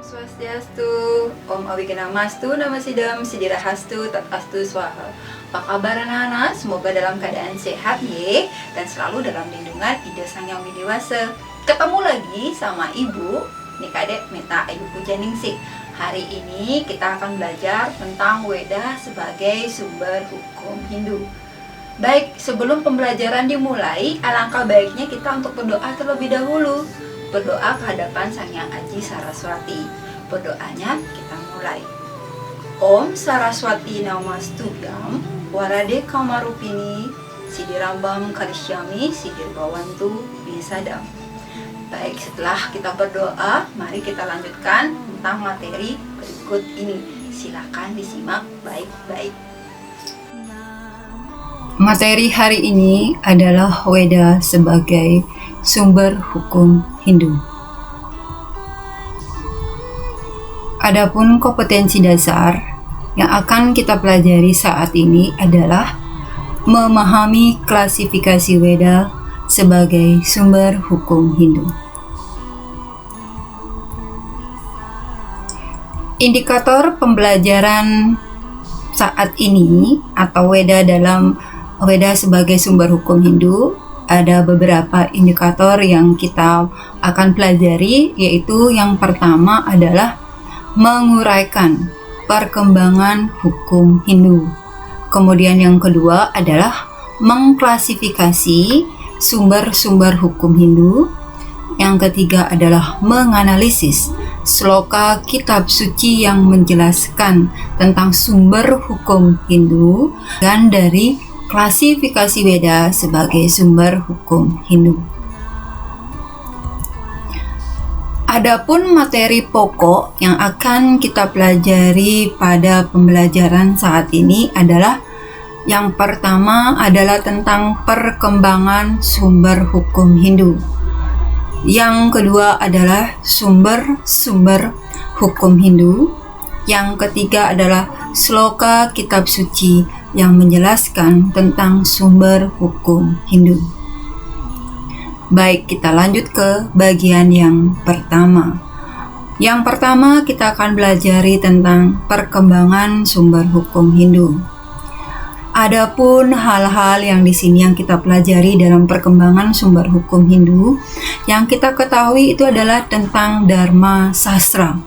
Swastiastu, Om Awikenamastu, Namasidam, Sidirahastu, Tatastu Swaha. Apa kabar anak-anak? Semoga dalam keadaan sehat ye, dan selalu dalam lindungan Ida Sang Yang Widewasa. Ketemu lagi sama Ibu Nikadek Meta Ayu Pujaningsih. Hari ini kita akan belajar tentang Weda sebagai sumber hukum Hindu. Baik, sebelum pembelajaran dimulai, alangkah baiknya kita untuk berdoa terlebih dahulu. Berdoa ke hadapan Sang Yang Aji Saraswati. Berdoanya kita mulai. Om Saraswati Namastubhyam Warade Kamarupini Sidirambam Karishyami Sidir Bawantu Bisadam. Baik, setelah kita berdoa, mari kita lanjutkan tentang materi berikut ini. Silakan disimak baik-baik. Materi hari ini adalah Weda sebagai sumber hukum Hindu. Adapun kompetensi dasar yang akan kita pelajari saat ini adalah memahami klasifikasi Weda sebagai sumber hukum Hindu. Indikator pembelajaran saat ini atau Weda dalam Weda sebagai sumber hukum Hindu, ada beberapa indikator yang kita akan pelajari, yaitu yang pertama adalah menguraikan perkembangan hukum Hindu. Kemudian yang kedua adalah mengklasifikasi sumber-sumber hukum Hindu. Yang ketiga adalah menganalisis sloka kitab suci yang menjelaskan tentang sumber hukum Hindu, dan dari klasifikasi Weda sebagai sumber hukum Hindu. Adapun materi pokok yang akan kita pelajari pada pembelajaran saat ini adalah yang pertama adalah tentang perkembangan sumber hukum Hindu. Yang kedua adalah sumber-sumber hukum Hindu. Yang ketiga adalah sloka kitab suci yang menjelaskan tentang sumber hukum Hindu. Baik, kita lanjut ke bagian yang pertama. Yang pertama kita akan belajar tentang perkembangan sumber hukum Hindu. Adapun hal-hal yang di sini yang kita pelajari dalam perkembangan sumber hukum Hindu, yang kita ketahui itu adalah tentang Dharma Sastra.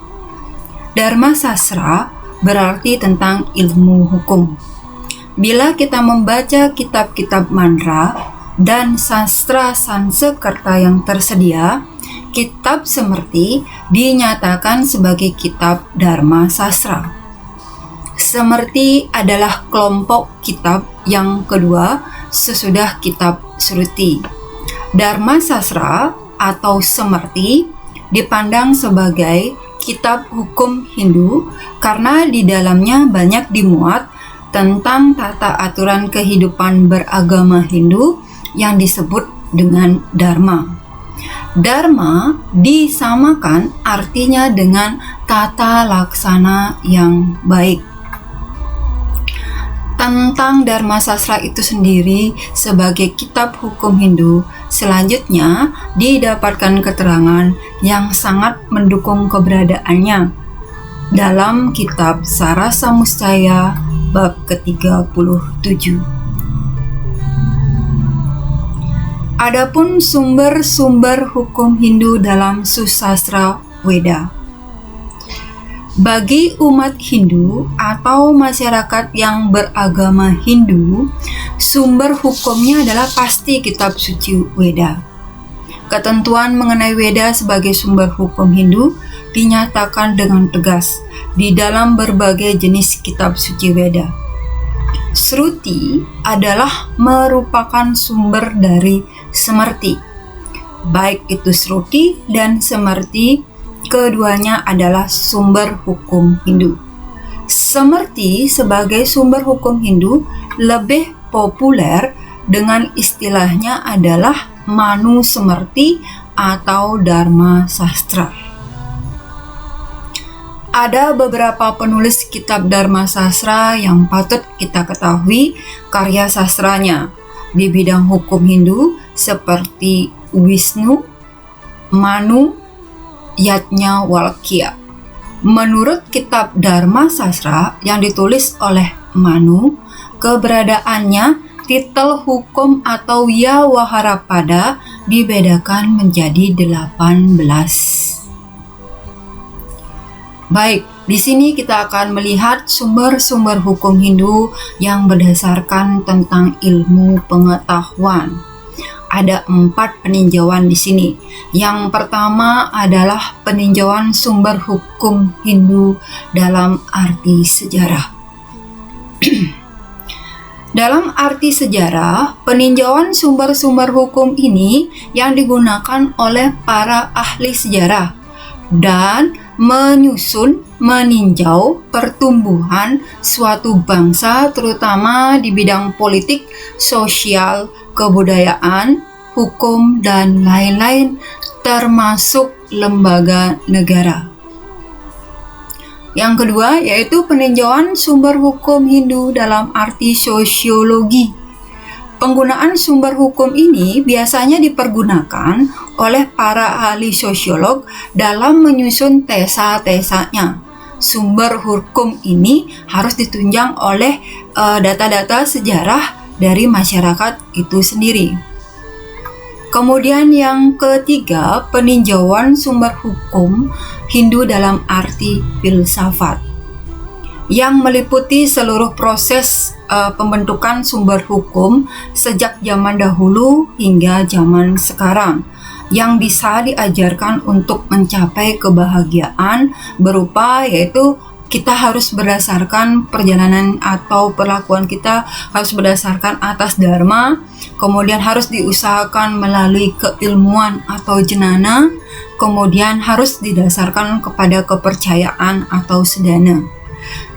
Dharma Sastra berarti tentang ilmu hukum. Bila kita membaca kitab-kitab mantra dan sastra Sanskerta yang tersedia, kitab Semerti dinyatakan sebagai kitab Dharma Sastra. Semerti adalah kelompok kitab yang kedua sesudah kitab Sruti. Dharma Sastra atau Semerti dipandang sebagai kitab hukum Hindu karena di dalamnya banyak dimuat tentang tata aturan kehidupan beragama Hindu yang disebut dengan Dharma. Dharma disamakan artinya dengan tata laksana yang baik. Tentang Dharma Sastra itu sendiri sebagai kitab hukum Hindu, selanjutnya didapatkan keterangan yang sangat mendukung keberadaannya dalam kitab Sarasa Mustaya bab ke-37. Adapun sumber-sumber hukum Hindu dalam susastra Weda. Bagi umat Hindu atau masyarakat yang beragama Hindu, sumber hukumnya adalah pasti kitab suci Weda. Ketentuan mengenai Weda sebagai sumber hukum Hindu dinyatakan dengan tegas di dalam berbagai jenis kitab suci Weda. Sruti adalah merupakan sumber dari Semerti. Baik itu Sruti dan Semerti, keduanya adalah sumber hukum Hindu. Semerti sebagai sumber hukum Hindu lebih populer dengan istilahnya adalah Manu Semerti atau Dharma Sastra. Ada beberapa penulis kitab Dharma Sastra yang patut kita ketahui karya sastranya di bidang hukum Hindu seperti Wisnu, Manu, Yajnavalkya. Menurut kitab Dharma Sastra yang ditulis oleh Manu, keberadaannya titel hukum atau Yawaharapada dibedakan menjadi 18. Baik, di sini kita akan melihat sumber-sumber hukum Hindu yang berdasarkan tentang ilmu pengetahuan. Ada 4 peninjauan di sini. Yang pertama adalah peninjauan sumber hukum Hindu dalam arti sejarah. Dalam arti sejarah, peninjauan sumber-sumber hukum ini yang digunakan oleh para ahli sejarah dan meninjau pertumbuhan suatu bangsa terutama di bidang politik, sosial, kebudayaan, hukum, dan lain-lain termasuk lembaga negara. Yang kedua yaitu peninjauan sumber hukum Hindu dalam arti sosiologi. Penggunaan sumber hukum ini biasanya dipergunakan oleh para ahli sosiolog dalam menyusun tesa-tesanya. Sumber hukum ini harus ditunjang oleh data-data sejarah dari masyarakat itu sendiri. Kemudian yang ketiga, peninjauan sumber hukum Hindu dalam arti filsafat yang meliputi seluruh proses pembentukan sumber hukum sejak zaman dahulu hingga zaman sekarang yang bisa diajarkan untuk mencapai kebahagiaan berupa yaitu kita harus berdasarkan perjalanan atau perlakuan kita harus berdasarkan atas dharma, kemudian harus diusahakan melalui keilmuan atau jnana, kemudian harus didasarkan kepada kepercayaan atau sedana.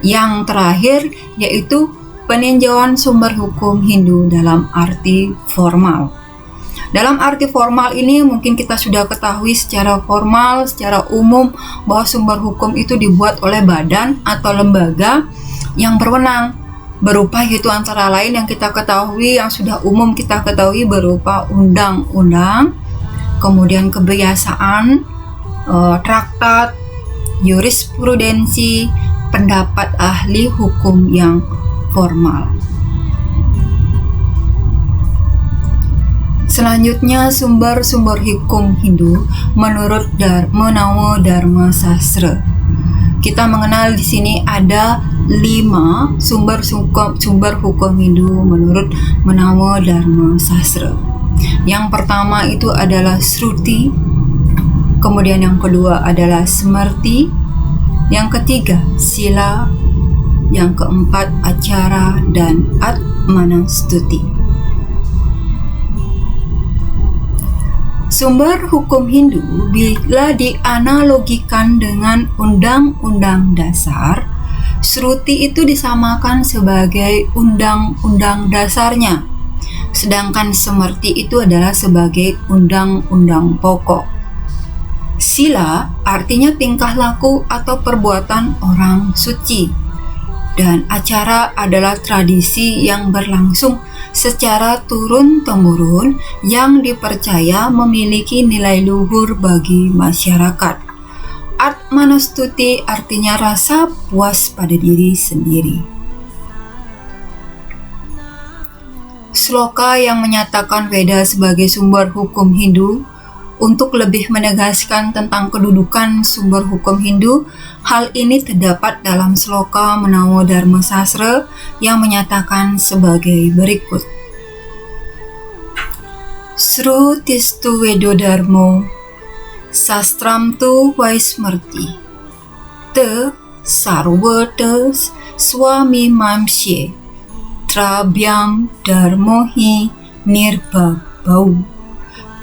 Yang terakhir yaitu peninjauan sumber hukum Hindu dalam arti formal. Dalam arti formal ini mungkin kita sudah ketahui secara formal, secara umum bahwa sumber hukum itu dibuat oleh badan atau lembaga yang berwenang berupa yaitu antara lain yang kita ketahui yang sudah umum kita ketahui berupa undang-undang, kemudian kebiasaan, traktat, jurisprudensi, pendapat ahli hukum yang formal. Selanjutnya sumber-sumber hukum Hindu menurut Manawa Dharma Sastra. Kita mengenal di sini ada 5 sumber hukum Hindu menurut Manawa Dharma Sastra. Yang pertama itu adalah Shruti, kemudian yang kedua adalah Smriti, yang ketiga Sila, yang keempat Acara, dan Atmanastuti. Sumber hukum Hindu bila dianalogikan dengan undang-undang dasar, Shruti itu disamakan sebagai undang-undang dasarnya, sedangkan Smriti itu adalah sebagai undang-undang pokok. Sila artinya tingkah laku atau perbuatan orang suci, dan acara adalah tradisi yang berlangsung secara turun-temurun yang dipercaya memiliki nilai luhur bagi masyarakat. Atmanastuti artinya rasa puas pada diri sendiri. Sloka yang menyatakan Veda sebagai sumber hukum Hindu untuk lebih menegaskan tentang kedudukan sumber hukum Hindu, hal ini terdapat dalam sloka Manawa Dharma Sastra yang menyatakan sebagai berikut. Srutistu Vedo Dharmo Sastram tu Vaismrti Te Sarvatas Swami Mamsye Trabhyam Dharmohi Nirbhabau.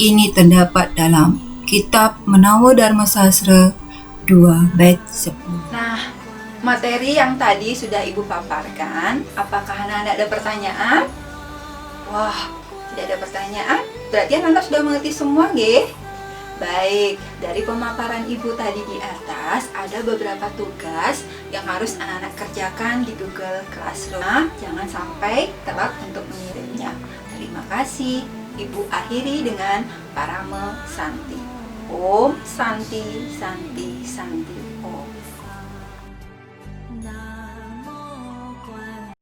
Ini terdapat dalam kitab Manawa Dharma Sastra 2 bait 10. Nah, materi yang tadi sudah Ibu paparkan, apakah anak-anak ada pertanyaan? Wah, tidak ada pertanyaan? Berarti anak-anak sudah mengerti semua, nggih? Baik, dari pemaparan Ibu tadi di atas, ada beberapa tugas yang harus anak-anak kerjakan di Google Classroom. Nah, jangan sampai telat untuk mengirimnya. Terima kasih. Ibu akhiri dengan Parama Santi. Om Santi Santi Santi Om.